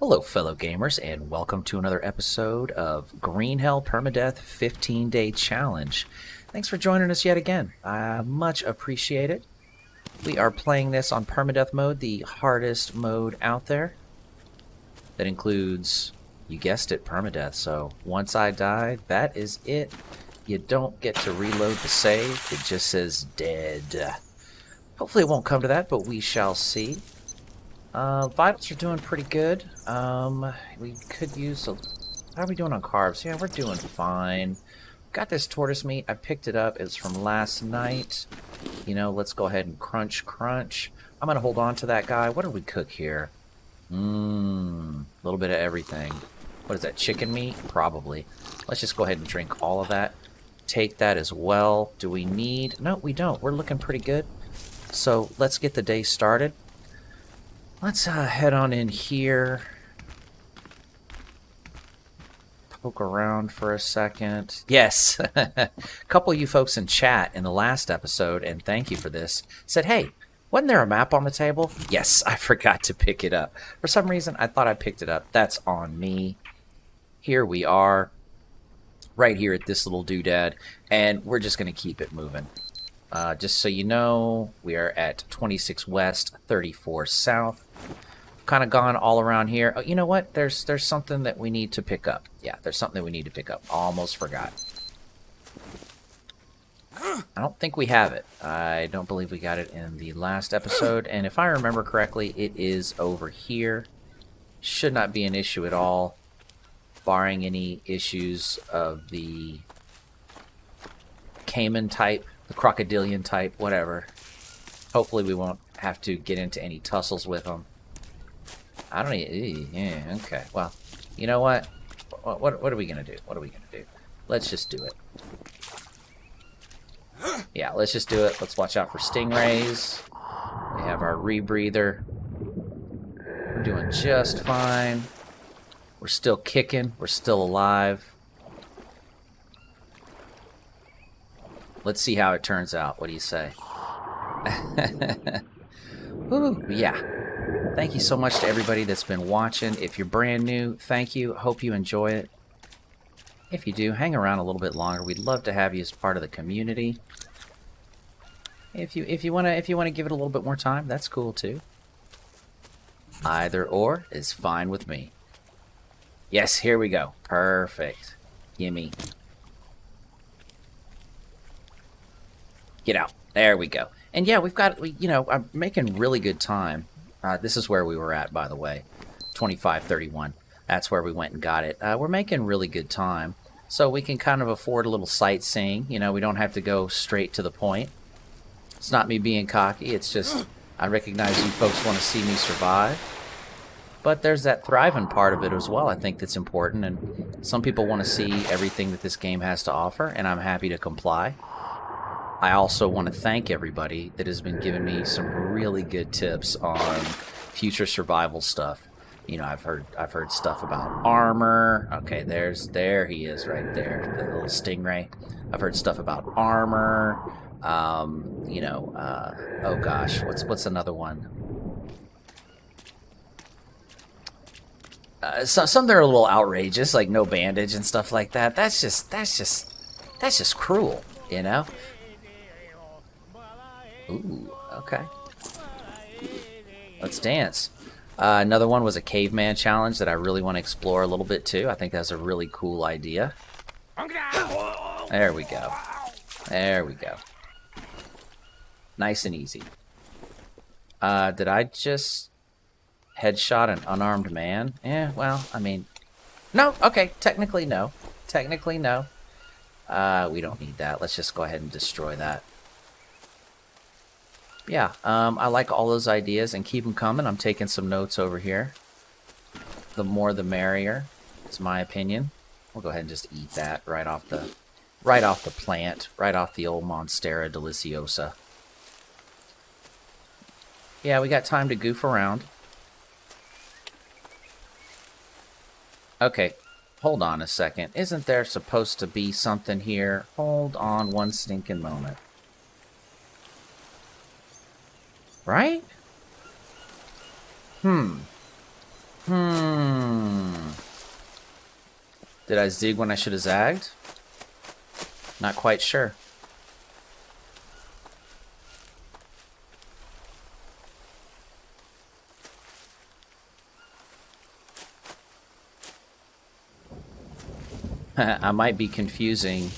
Hello, fellow gamers, and welcome to another episode of Greenhell Permadeath 15-Day Challenge. Thanks for joining us yet again. I much appreciate it. We are playing this on Permadeath mode, the hardest mode out there. That includes, you guessed it, Permadeath. So once I die, that is it. You don't get to reload the save. It just says dead. Hopefully it won't come to that, but we shall see. Vitals are doing pretty good. We could use a... How are we doing on carbs? Yeah, we're doing fine. Got this tortoise meat. I picked it up. It's from last night. You know, let's go ahead and crunch. I'm going to hold on to that guy. What did we cook here? A little bit of everything. What is that, chicken meat? Probably. Let's just go ahead and drink all of that. Take that as well. Do we need... No, we don't. We're looking pretty good. So let's get the day started. Let's head on in here. Poke around for a second. Yes, a couple of you folks in chat in the last episode, and thank you for this, said, hey, wasn't there a map on the table? Yes, I forgot to pick it up. For some reason, I thought I picked it up. That's on me. Here we are, right here at this little doodad, and we're just going to keep it moving. Just so you know, we are at 26 west, 34 south. Kind of gone all around here. Oh, you know what? There's something that we need to pick up. Yeah, there's something that we need to pick up. Almost forgot. I don't think we have it. I don't believe we got it in the last episode. And if I remember correctly, it is over here. Should not be an issue at all, barring any issues of the Cayman type, the crocodilian type, whatever. Hopefully we won't have to get into any tussles with them. I don't need... Yeah, okay. Well, you know what? What are we going to do? What are we going to do? Let's just do it. Yeah, let's just do it. Let's watch out for stingrays. We have our rebreather. We're doing just fine. We're still kicking. We're still alive. Let's see how it turns out. What do you say? Ooh, yeah. Thank you so much to everybody that's been watching. If you're brand new, thank you. Hope you enjoy it. If you do, hang around a little bit longer. We'd love to have you as part of the community. If you want to give it a little bit more time, that's cool too. Either or is fine with me. Yes, here we go. Perfect. Gimme. Get out. There we go. And yeah, we've got, you know, I'm making really good time. This is where we were at, by the way. 25:31. That's where we went and got it. We're making really good time. So we can kind of afford a little sightseeing. You know, we don't have to go straight to the point. It's not me being cocky. It's just, I recognize you folks want to see me survive. But there's that thriving part of it as well, I think, that's important. And some people want to see everything that this game has to offer, and I'm happy to comply. I also want to thank everybody that has been giving me some really good tips on future survival stuff. You know, I've heard stuff about armor. Okay, there he is right there, the little stingray. I've heard stuff about armor. You know, oh gosh, what's another one? Some that are a little outrageous, like no bandage and stuff like that. That's just cruel, you know. Ooh, okay. Let's dance. Another one was a caveman challenge that I really want to explore a little bit too. I think that's a really cool idea. There we go. There we go. Nice and easy. Did I just headshot an unarmed man? Yeah, well, I mean... No, okay, technically no. Technically no. We don't need that. Let's just go ahead and destroy that. Yeah, I like all those ideas, and keep them coming. I'm taking some notes over here. The more the merrier, is my opinion. We'll go ahead and just eat that right off the plant, right off the old Monstera Deliciosa. Yeah, we got time to goof around. Okay, hold on a second. Isn't there supposed to be something here? Hold on one stinking moment. Right? Hmm. Did I zig when I should have zagged? Not quite sure. I might be confusing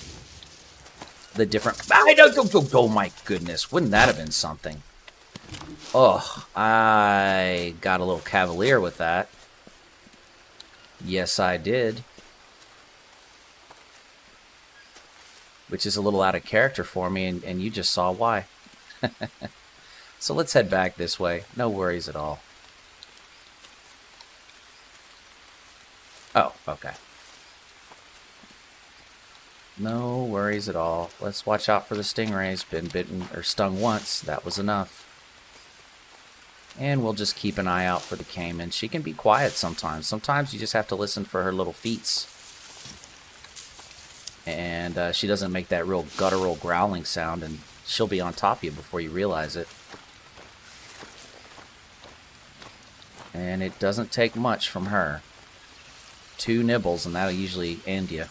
the different... Oh my goodness, wouldn't that have been something? Oh, I got a little cavalier with that. Yes, I did. Which is a little out of character for me, and you just saw why. So let's head back this way. No worries at all. Oh, okay. No worries at all. Let's watch out for the stingrays. Been bitten or stung once. That was enough. And we'll just keep an eye out for the caiman. She can be quiet sometimes. Sometimes you just have to listen for her little feets. And she doesn't make that real guttural growling sound, and she'll be on top of you before you realize it. And it doesn't take much from her. 2 nibbles, and that'll usually end you.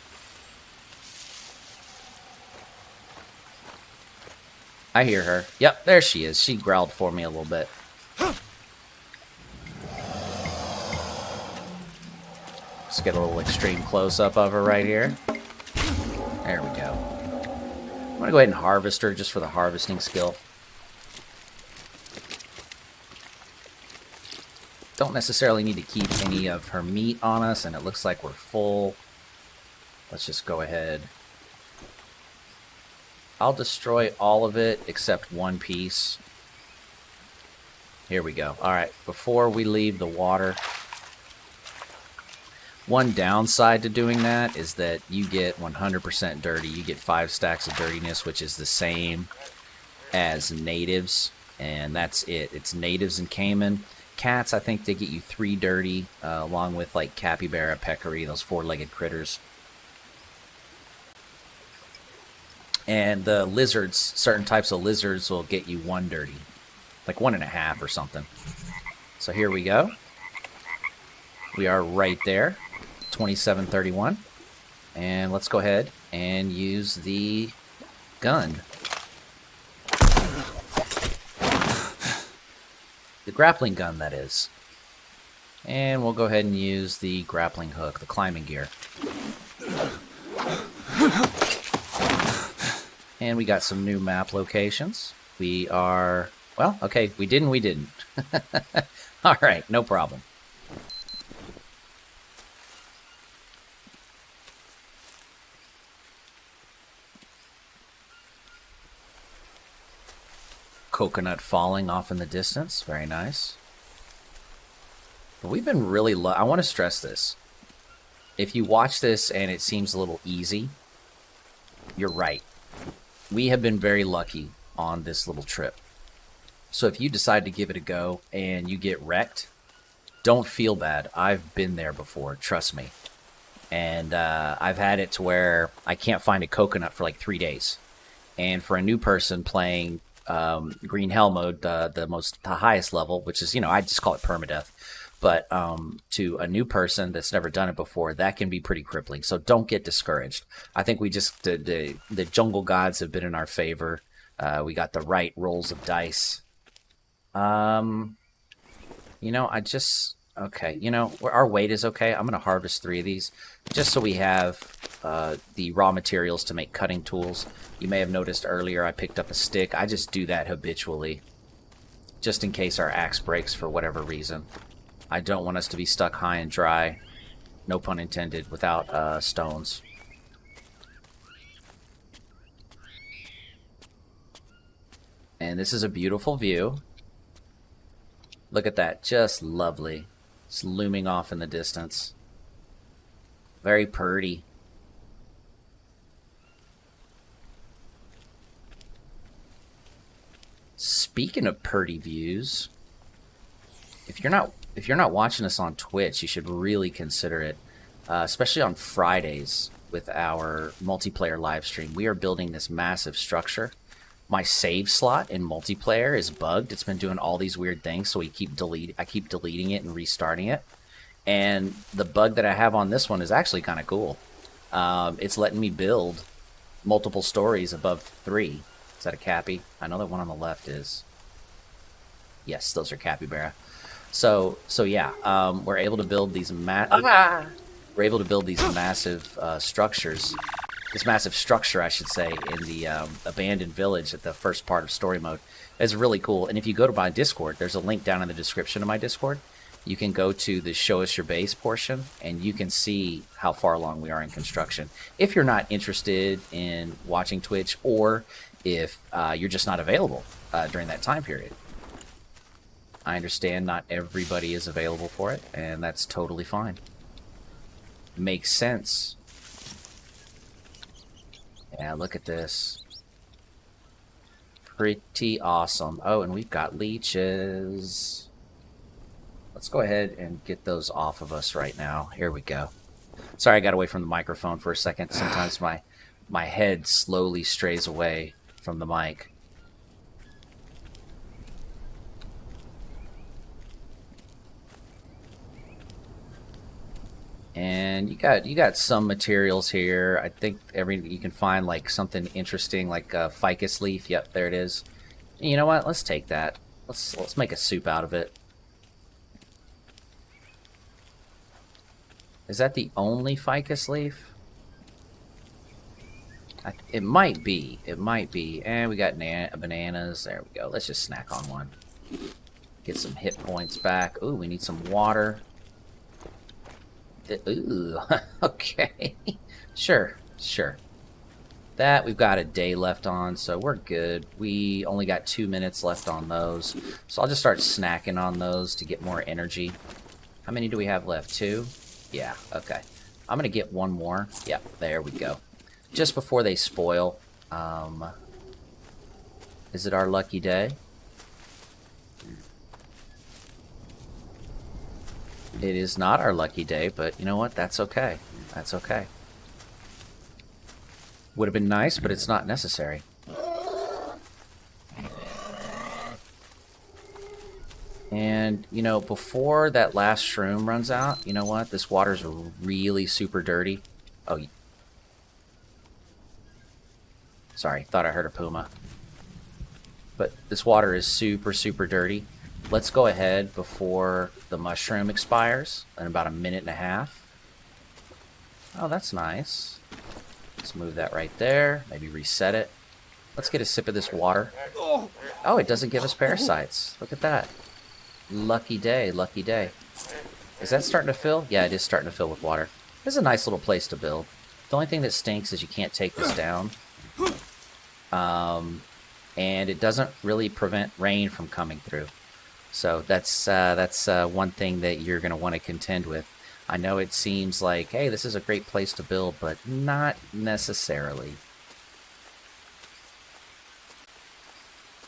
I hear her. Yep, there she is. She growled for me a little bit. Let's get a little extreme close-up of her right here. There we go. I'm going to go ahead and harvest her just for the harvesting skill. Don't necessarily need to keep any of her meat on us, and it looks like we're full. Let's just go ahead. I'll destroy all of it except one piece. Here we go. Alright, before we leave the water, one downside to doing that is that you get 100% dirty. You get 5 stacks of dirtiness, which is the same as natives, and that's it. It's natives and caiman. Cats, I think they get you 3 dirty, along with like capybara, peccary, those 4-legged critters. And the lizards, certain types of lizards will get you 1 dirty. Like 1.5 or something. So here we go. We are right there. 2731. And let's go ahead and use the gun. The grappling gun, that is. And we'll go ahead and use the grappling hook, the climbing gear. And we got some new map locations. We are... Well, okay, we didn't. Alright, no problem. Coconut falling off in the distance. Very nice. But we've been really... I want to stress this. If you watch this and it seems a little easy, you're right. We have been very lucky on this little trip. So if you decide to give it a go and you get wrecked, don't feel bad. I've been there before, trust me. And I've had it to where I can't find a coconut for like 3 days. And for a new person playing green hell mode, the highest level, which is, I just call it permadeath. But to a new person that's never done it before, that can be pretty crippling. So don't get discouraged. I think we just the jungle gods have been in our favor. We got the right rolls of dice. Our weight is okay. I'm gonna harvest 3 of these just so we have the raw materials to make cutting tools. You may have noticed earlier I picked up a stick. I just do that habitually, just in case our axe breaks for whatever reason. I don't want us to be stuck high and dry, no pun intended, without stones. And this is a beautiful view. Look at that, just lovely. It's looming off in the distance. Very pretty. Speaking of pretty views, if you're not watching us on Twitch, you should really consider it, especially on Fridays with our multiplayer live stream. We are building this massive structure. My save slot in multiplayer is bugged. It's been doing all these weird things, so I keep deleting it and restarting it. And the bug that I have on this one is actually kind of cool. It's letting me build multiple stories above 3. Is that a cappy? I know that one on the left is. Yes, those are capybara. So yeah, we're able to build these we're able to build these massive structures. This massive structure, I should say, in the abandoned village at the first part of story mode. It's really cool. And if you go to my Discord, there's a link down in the description of my Discord. You can go to the Show Us Your Base portion, and you can see how far along we are in construction. If you're not interested in watching Twitch, or if you're just not available during that time period. I understand not everybody is available for it, and that's totally fine. Makes sense. Yeah, look at this. Pretty awesome. Oh, and we've got leeches. Let's go ahead and get those off of us right now. Here we go. Sorry, I got away from the microphone for a second. Sometimes my head slowly strays away from the mic. And you got some materials here. I think you can find like something interesting, like a ficus leaf. Yep, there it is. And you know what? Let's take that. Let's make a soup out of it. Is that the only ficus leaf? It might be. It might be. And we got bananas. There we go. Let's just snack on one. Get some hit points back. Ooh, we need some water. Ooh, okay. Sure. That we've got a day left on, so we're good. We only got 2 minutes left on those. So I'll just start snacking on those to get more energy. How many do we have left? 2? Yeah, okay. I'm going to get one more. Yep, there we go. Just before they spoil. Is it our lucky day? It is not our lucky day, but you know what? That's okay. That's okay. Would have been nice, but it's not necessary. And, you know, before that last shroom runs out, you know what? This water's really super dirty. Oh, sorry. Thought I heard a puma. But this water is super, super dirty. Let's go ahead before the mushroom expires in about 1.5 minutes. Oh, that's nice. Let's move that right there. Maybe reset it. Let's get a sip of this water. Oh, it doesn't give us parasites. Look at that. Lucky day, lucky day. Is that starting to fill? Yeah, it is starting to fill with water. This is a nice little place to build. The only thing that stinks is you can't take this down. And it doesn't really prevent rain from coming through. So that's one thing that you're going to want to contend with. I know it seems like, hey, this is a great place to build, but not necessarily.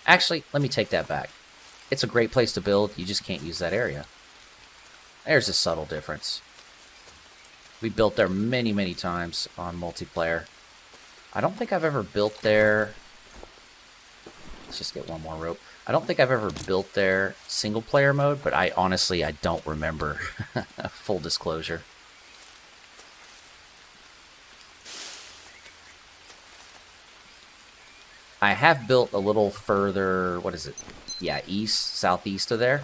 Actually, let me take that back. It's a great place to build, you just can't use that area. There's a subtle difference. We built there many, many times on multiplayer. I don't think I've ever built there... Let's just get one more rope. I don't think I've ever built there single player mode, but I don't remember. Full disclosure. I have built a little further, what is it? Yeah, southeast of there.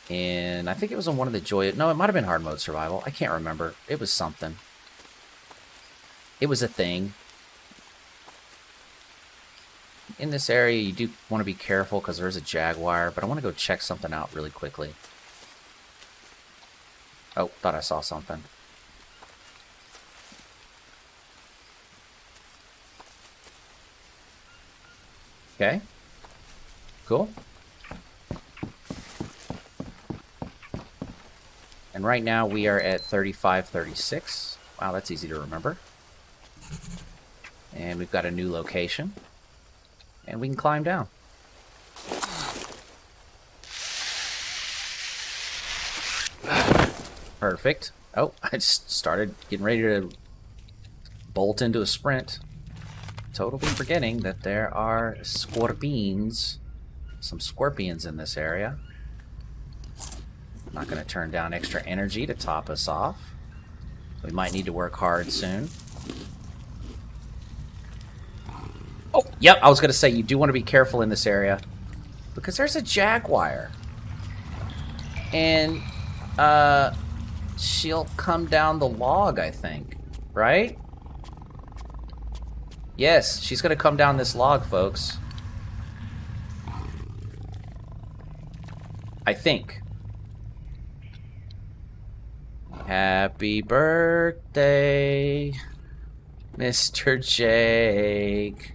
And I think it was on one of the no, it might have been hard mode survival. I can't remember. It was something. It was a thing. In this area, you do want to be careful because there's a jaguar, but I want to go check something out really quickly. Oh, thought I saw something. Okay. Cool. And right now we are at 3536. Wow, that's easy to remember. And we've got a new location. And we can climb down. Perfect. Oh, I just started getting ready to bolt into a sprint. Totally forgetting that there are scorpions. Some scorpions in this area. Not going to turn down extra energy to top us off. We might need to work hard soon. Yep, I was going to say, you do want to be careful in this area. Because there's a jaguar. And, she'll come down the log, I think. Right? Yes, she's going to come down this log, folks. I think. Happy birthday, Mr. Jake.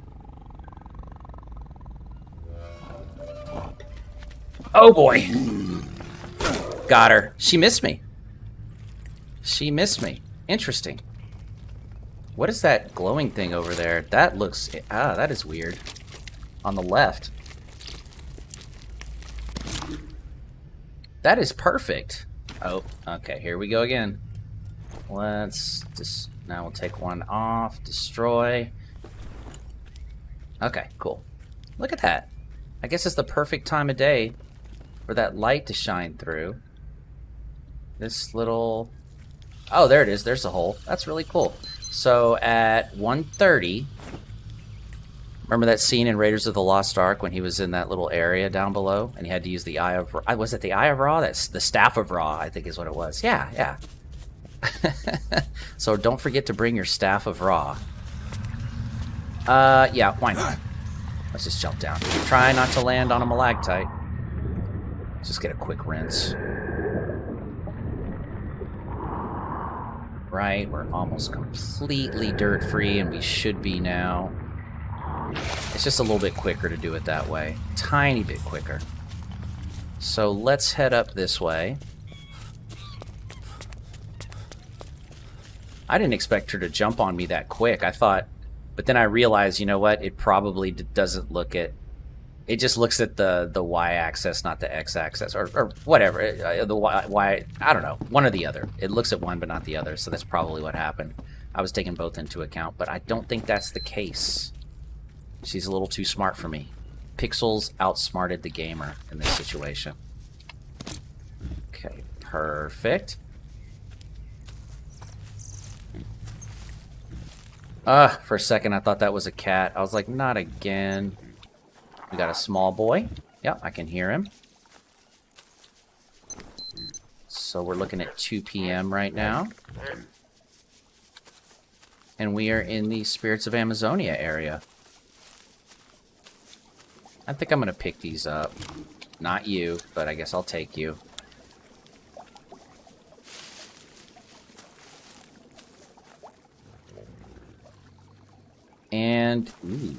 Oh boy. Got her. She missed me. She missed me. Interesting. What is that glowing thing over there? That looks... Ah, that is weird. On the left. That is perfect. Oh, okay. Here we go again. Let's just... Now we'll take one off. Destroy. Okay, cool. Look at that. I guess it's the perfect time of day for that light to shine through. This little... Oh, there it is. There's the hole. That's really cool. So at 1:30, remember that scene in Raiders of the Lost Ark when he was in that little area down below and he had to use the Eye of Ra? Was it the Eye of Ra? That's the Staff of Ra, I think is what it was. Yeah, yeah. So don't forget to bring your Staff of Ra. Yeah, why not? Let's just jump down. Try not to land on a malactite. Let's just get a quick rinse. Right, we're almost completely dirt-free, and we should be now. It's just a little bit quicker to do it that way. Tiny bit quicker. So let's head up this way. I didn't expect her to jump on me that quick. I thought... But then I realized, you know what? It probably doesn't look at... It just looks at the y-axis, not the x-axis, or whatever. The y, I don't know, one or the other. It looks at one but not the other, so that's probably what happened. I was taking both into account, but I don't think that's the case. She's a little too smart for me. Pixels outsmarted the gamer in this situation. Okay, perfect. For a second I thought that was a cat. I was like, not again. We got a small boy. Yep, I can hear him. So we're looking at 2 p.m. right now. And we are in the Spirits of Amazonia area. I think I'm going to pick these up. Not you, but I guess I'll take you. And... Ooh.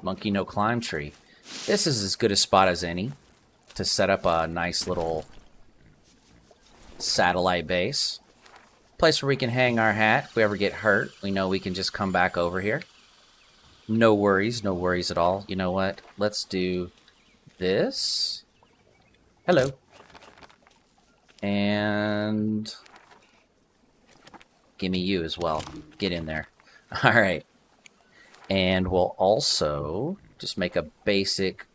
Monkey no climb tree. This is as good a spot as any to set up a nice little satellite base. Place where we can hang our hat. If we ever get hurt, we know we can just come back over here. No worries at all. You know what? Let's do this. Hello. And gimme you as well. Get in there. All right. And we'll also just make a basic...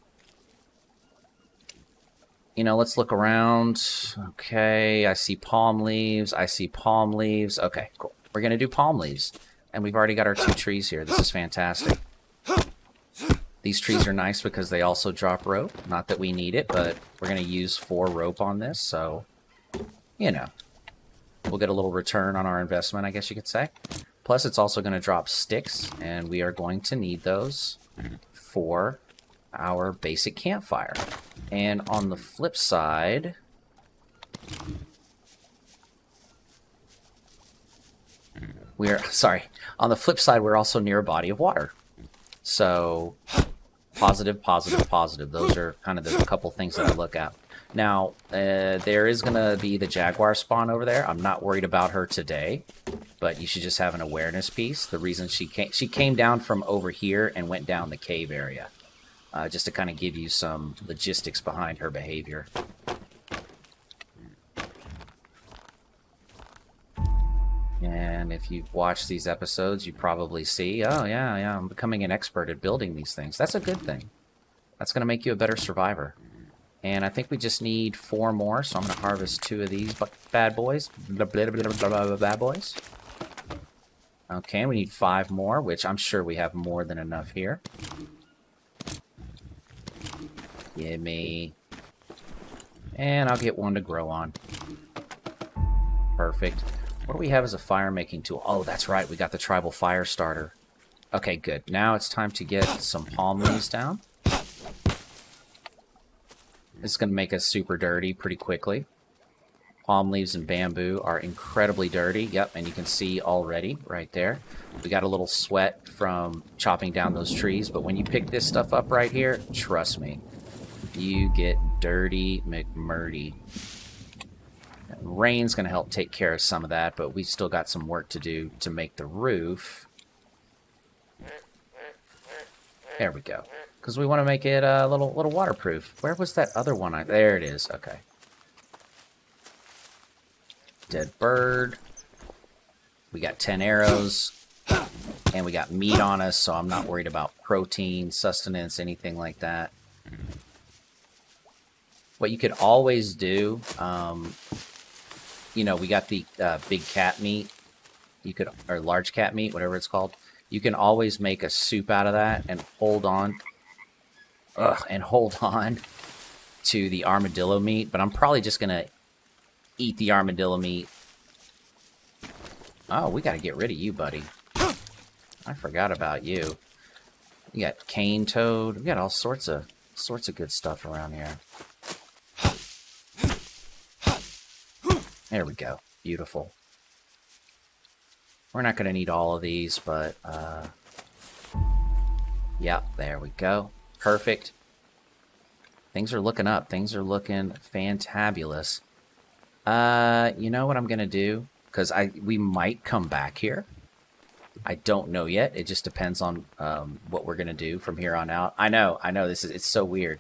You know, let's look around. Okay, I see palm leaves. I see palm leaves. Okay, cool. We're going to do palm leaves. And we've already got our 2 trees here. This is fantastic. These trees are nice because they also drop rope. Not that we need it, but we're going to use 4 rope on this. So, you know, we'll get a little return on our investment, I guess you could say. Plus, it's also going to drop sticks, and we are going to need those for our basic campfire. And on the flip side... on the flip side, we're also near a body of water. So, positive, positive, positive. Those are kind of the couple things that I look at. Now, there is going to be the jaguar spawn over there. I'm not worried about her today, but you should just have an awareness piece. The reason she came down from over here and went down the cave area, just to kind of give you some logistics behind her behavior. And if you've watched these episodes, you probably see, oh yeah, I'm becoming an expert at building these things. That's a good thing. That's going to make you a better survivor. And I think we just need 4 more, so I'm going to harvest 2 of these bad boys. Bad boys. Okay, we need 5 more, which I'm sure we have more than enough here. Give me... And I'll get 1 to grow on. Perfect. What do we have as a fire-making tool? Oh, that's right. We got the tribal fire starter. Okay, good. Now it's time to get some palm leaves down. This is going to make us super dirty pretty quickly. Palm leaves and bamboo are incredibly dirty. Yep, and you can see already right there. We got a little sweat from chopping down those trees, but when you pick this stuff up right here, trust me, you get dirty McMurdy. Rain's going to help take care of some of that, but we still got some work to do to make the roof. There we go. Because we want to make it a little waterproof. Where was that other one? There it is. Okay. Dead bird. We got 10 arrows. And we got meat on us, so I'm not worried about protein, sustenance, anything like that. What you could always do, you know, we got the big cat meat. You could, or large cat meat, whatever it's called. You can always make a soup out of that and hold on. Hold on to the armadillo meat, but I'm probably just gonna eat the armadillo meat. Oh, we gotta get rid of you, buddy. I forgot about you. We got cane toad. We got all sorts of good stuff around here. There we go. Beautiful. We're not gonna need all of these, but yep, there we go. Perfect. Things are looking up. Things are looking fantabulous. You know what I'm gonna do? Because we might come back here. I don't know yet. It just depends on what we're gonna do from here on out. I know. It's so weird.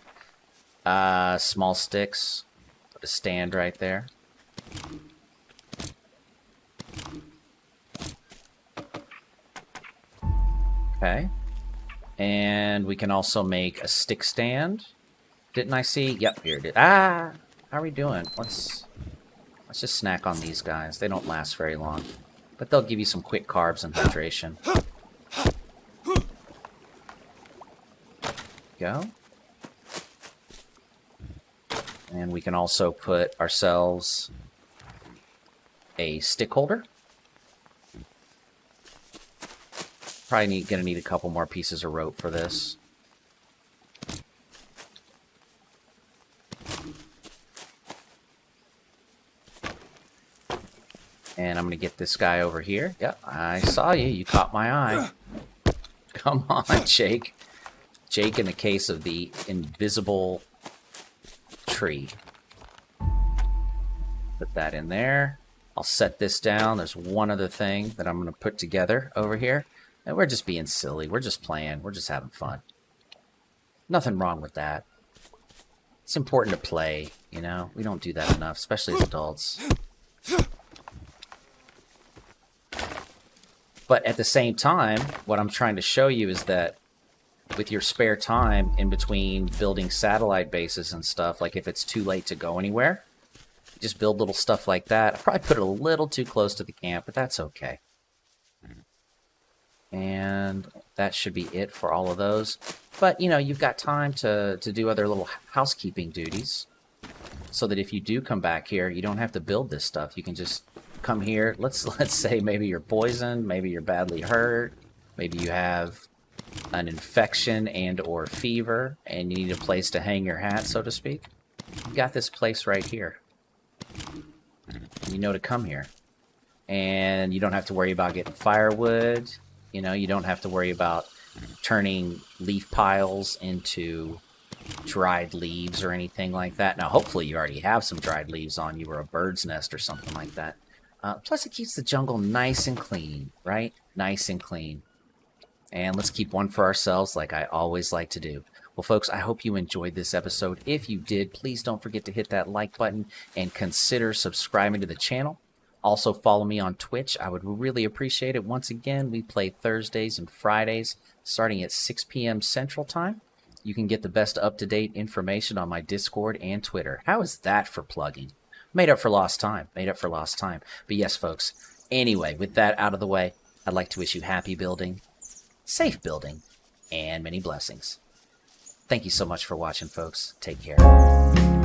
Small sticks. Put a stand right there. Okay. And we can also make a stick stand. Didn't I see? Yep, here it is. Ah! How are we doing? Let's just snack on these guys. They don't last very long. But they'll give you some quick carbs and hydration. Go. And we can also put ourselves a stick holder. Probably gonna need a couple more pieces of rope for this. And I'm gonna get this guy over here. Yep, I saw you. You caught my eye. Come on, Jake. Jake in the case of the invisible tree. Put that in there. I'll set this down. There's one other thing that I'm gonna put together over here. And we're just being silly. We're just playing. We're just having fun. Nothing wrong with that. It's important to play, you know? We don't do that enough, especially as adults. But at the same time, what I'm trying to show you is that with your spare time in between building satellite bases and stuff, like if it's too late to go anywhere, just build little stuff like that. I probably put it a little too close to the camp, but that's okay. And that should be it for all of those. But, you know, you've got time to do other little housekeeping duties. So that if you do come back here, you don't have to build this stuff. You can just come here. Let's say maybe you're poisoned, maybe you're badly hurt, maybe you have an infection and or fever, and you need a place to hang your hat, so to speak. You got this place right here. You know to come here. And you don't have to worry about getting firewood. You know, you don't have to worry about turning leaf piles into dried leaves or anything like that. Now, hopefully you already have some dried leaves on you or a bird's nest or something like that. Plus, it keeps the jungle nice and clean, right? Nice and clean. And let's keep one for ourselves like I always like to do. Well, folks, I hope you enjoyed this episode. If you did, please don't forget to hit that like button and consider subscribing to the channel. Also, follow me on Twitch. I would really appreciate it. Once again, we play Thursdays and Fridays starting at 6 p.m. Central Time. You can get the best up-to-date information on my Discord and Twitter. How is that for plugging? Made up for lost time. Made up for lost time. But yes, folks. Anyway, with that out of the way, I'd like to wish you happy building, safe building, and many blessings. Thank you so much for watching, folks. Take care.